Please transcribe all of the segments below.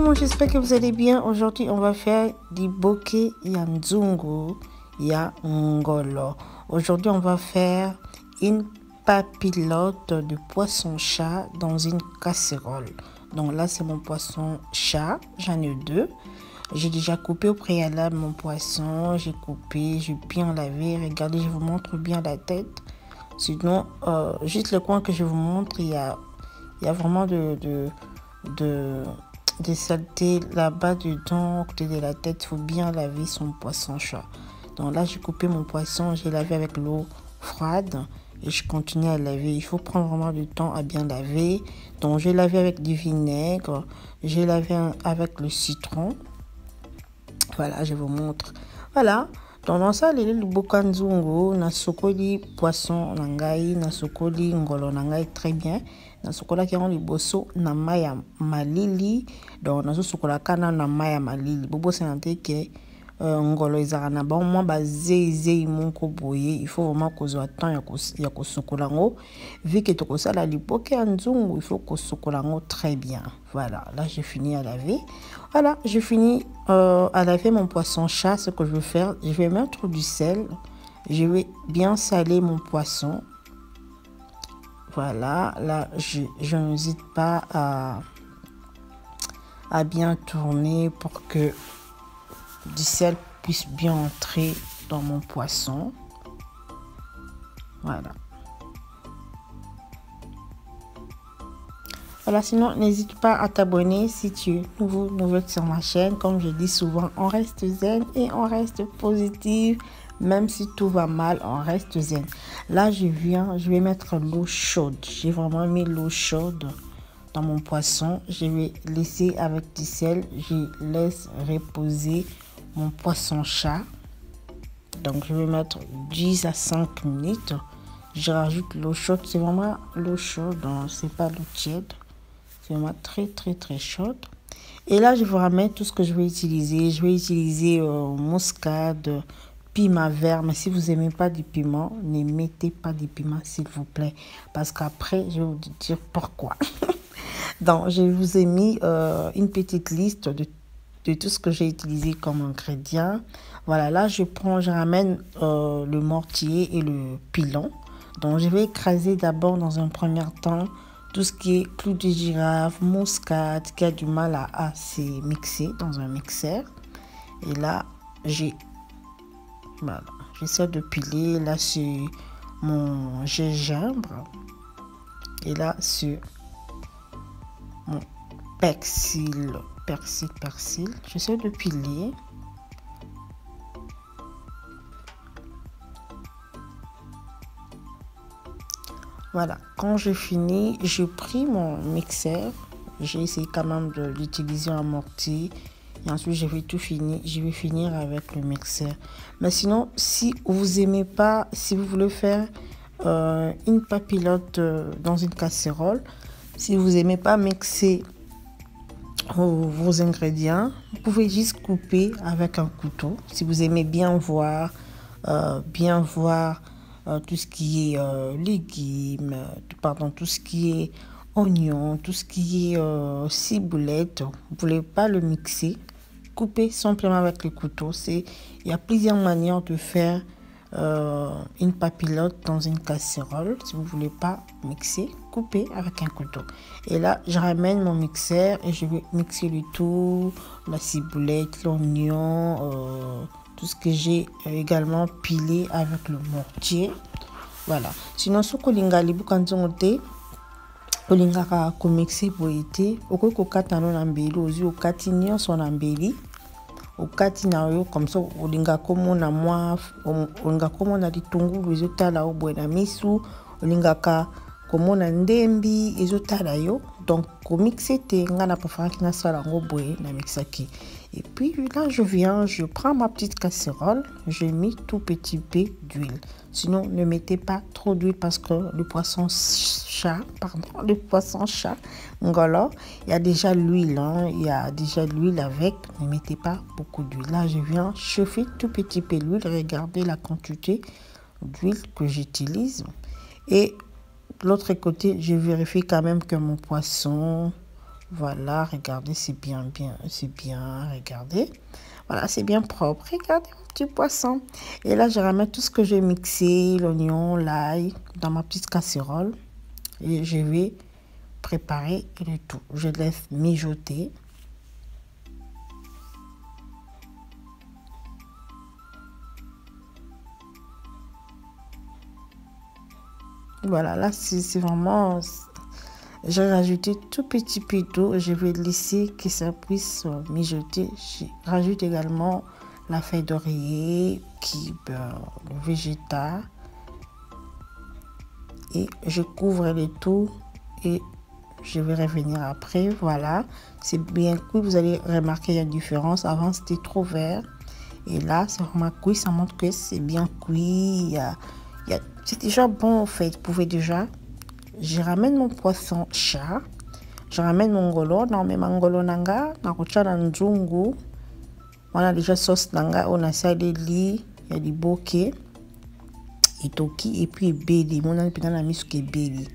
monde, j'espère que vous allez bien. Aujourd'hui, on va faire du bokeh ya nzungu ya ngolo. Aujourd'hui, on va faire une papilote de poisson-chat dans une casserole. Donc là, c'est mon poisson-chat. J'en ai deux. J'ai déjà coupé au préalable mon poisson. J'ai coupé, j'ai bien lavé. Regardez, je vous montre bien la tête. Sinon, juste le coin que je vous montre, il y a vraiment des saletés là-bas dedans, côté de la tête. Il faut bien laver son poisson-chat. Donc là, j'ai coupé mon poisson, j'ai lavé avec l'eau froide et je continue à laver. Il faut prendre vraiment du temps à bien laver. Donc j'ai lavé avec du vinaigre, j'ai lavé avec le citron. Voilà, je vous montre. Voilà. Donc dans ça, le boka nzungu na sokoli poisson nangai na sokoli ngolo nangai très bien. Na sokola ki on liboso na maya malili. Donc na sokola kana na maya malili. Bobo senante ke ngolo ezara na ba moi ba zei monko boye. Il faut vraiment kozwa temps ya ko sokola ngo. Vu que to kosala liboke nzungu, il faut ko sokola ngo très bien. Voilà, là j'ai fini à laver. Voilà, j'ai fini à laver mon poisson-chat. Ce que je vais faire, je vais mettre du sel. Je vais bien saler mon poisson. Voilà, là je n'hésite pas à bien tourner pour que du sel puisse bien entrer dans mon poisson. Voilà. Voilà, sinon, n'hésite pas à t'abonner si tu es nouvelle sur ma chaîne. Comme je dis souvent, on reste zen et on reste positif. Même si tout va mal, on reste zen. Là, je vais mettre l'eau chaude. J'ai vraiment mis l'eau chaude dans mon poisson. Je vais laisser avec du sel. Je laisse reposer mon poisson-chat. Donc, je vais mettre 10 à 5 minutes. Je rajoute l'eau chaude. C'est vraiment l'eau chaude, c'est pas l'eau tiède. C'est vraiment très chaude. Et là, je vous ramène tout ce que je vais utiliser. Je vais utiliser muscade, piment vert. Mais si vous n'aimez pas du piment, ne mettez pas du piment, s'il vous plaît. Parce qu'après, je vais vous dire pourquoi. Donc, je vous ai mis une petite liste de tout ce que j'ai utilisé comme ingrédient. Voilà, là, je ramène le mortier et le pilon. Donc, je vais écraser d'abord dans un premier temps tout ce qui est clou de girafe, muscade, qui a du mal à se mixer dans un mixeur. Et là, j'essaie de piler. Là, sur mon gingembre. Et là, sur mon persil. J'essaie de piler. Voilà, quand j'ai fini, j'ai pris mon mixeur. J'ai essayé quand même de l'utiliser en mortier. Et ensuite, je vais finir avec le mixeur. Mais sinon, si vous aimez pas, si vous voulez faire une papilote dans une casserole, si vous aimez pas mixer vos ingrédients, vous pouvez juste couper avec un couteau. Si vous aimez bien voir tout ce qui est légumes, tout ce qui est oignons, tout ce qui est ciboulette, vous ne voulez pas le mixer, coupez simplement avec le couteau. Il y a plusieurs manières de faire une papilote dans une casserole. Si vous ne voulez pas mixer, coupez avec un couteau. Et là, je ramène mon mixeur et je vais mixer le tout, la ciboulette, l'oignon, tout ce que j'ai également pilé avec le mortier. Voilà. Sinon, si vous voulez mixer pour été, vous okati na yo comme ça olinga komona mwa olinga komona litungulu ezotala obwena misu olingaka komona ndembi ezotala yo. Donc komixer te ngana préférence na sala ngo boye na mixaki. Et puis là je prends ma petite casserole, je mets tout petit peu d'huile. Sinon ne mettez pas trop d'huile parce que le poisson chat ngolo, il y a déjà l'huile, il y a déjà l'huile avec. Ne mettez pas beaucoup d'huile. Là je viens chauffer tout petit peu l'huile. Regardez la quantité d'huile que j'utilise. Et de l'autre côté, je vérifie quand même que mon poisson Voilà, regardez, c'est bien, regardez. Voilà, c'est bien propre. Regardez mon petit poisson. Et là, je ramène tout ce que j'ai mixé, l'oignon, l'ail, dans ma petite casserole. Et je vais préparer le tout. Je laisse mijoter. Voilà, là, c'est vraiment... J'ai rajouté tout petit peu d'eau. Je vais laisser que ça puisse mijoter. Je rajoute également la feuille d'oreiller, le végétal. Et je couvre le tout et je vais revenir après. Voilà, c'est bien cuit. Vous allez remarquer la différence. Avant, c'était trop vert. Et là, c'est vraiment cuit. Ça montre que c'est bien cuit. C'est déjà bon, en fait. Vous pouvez déjà... Je ramène mon poisson chat. Je ramène mon ngolo. Non, mais mon ngolo nanga. Nakocha na nzungu. On a déjà sauce nanga. On a ça de lit. Il y a du bokeh. Itoki. Et puis ebeli. Mon a pina na misu ebeli.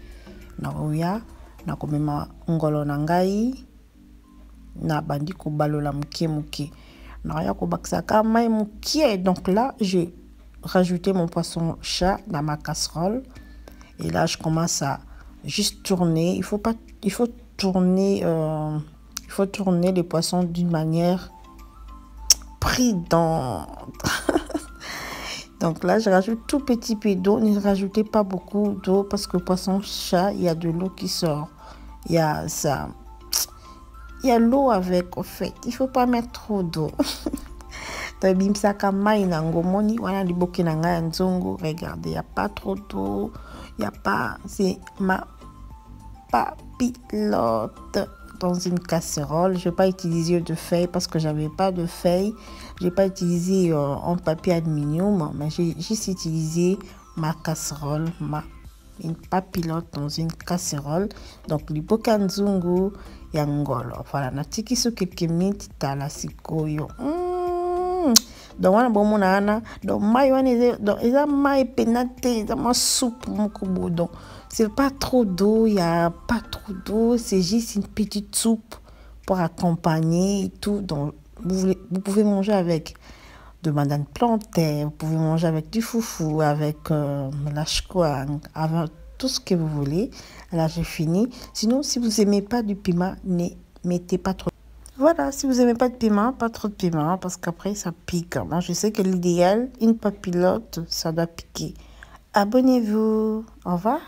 Nakoya. Nakomema ngolo nangai. Na bandi ko balola muke. Nakoya ko baksa ka mai muke. Donc là, j'ai rajouté mon poisson chat dans ma casserole. Et là, je commence à juste tourner. Il faut tourner les poissons d'une manière prudente. Donc là, je rajoute tout petit peu d'eau. Ne rajoutez pas beaucoup d'eau parce que le poisson chat, il y a de l'eau qui sort. Il y a l'eau avec, en fait. Il faut pas mettre trop d'eau. Regardez, il n'y a pas trop d'eau. Il n'y a pas... C'est ma papilote dans une casserole. Je ne vais pas utiliser de feuilles parce que j'avais pas de feuilles. Je n'ai pas utilisé en papier aluminium, mais j'ai juste utilisé ma casserole, une papilote dans une casserole. Donc, le bokanzungu yangolo. Voilà, natiki so quelques minutes tala sikoyo. Donc wana bon monana donc mai wana donc eza mai penate eza ma soupe moko boudon. C'est pas trop d'eau, il y a pas trop d'eau, c'est juste une petite soupe pour accompagner et tout. Donc vous pouvez manger avec de madame plantain, vous pouvez manger avec du foufou, avec la chouang, avec tout ce que vous voulez. Là j'ai fini. Sinon si vous aimez pas du piment, ne mettez pas trop. Voilà, si vous n'aimez pas de piment, pas trop de piment, parce qu'après, ça pique. Moi, je sais que l'idéal, une papilote, ça doit piquer. Abonnez-vous. Au revoir.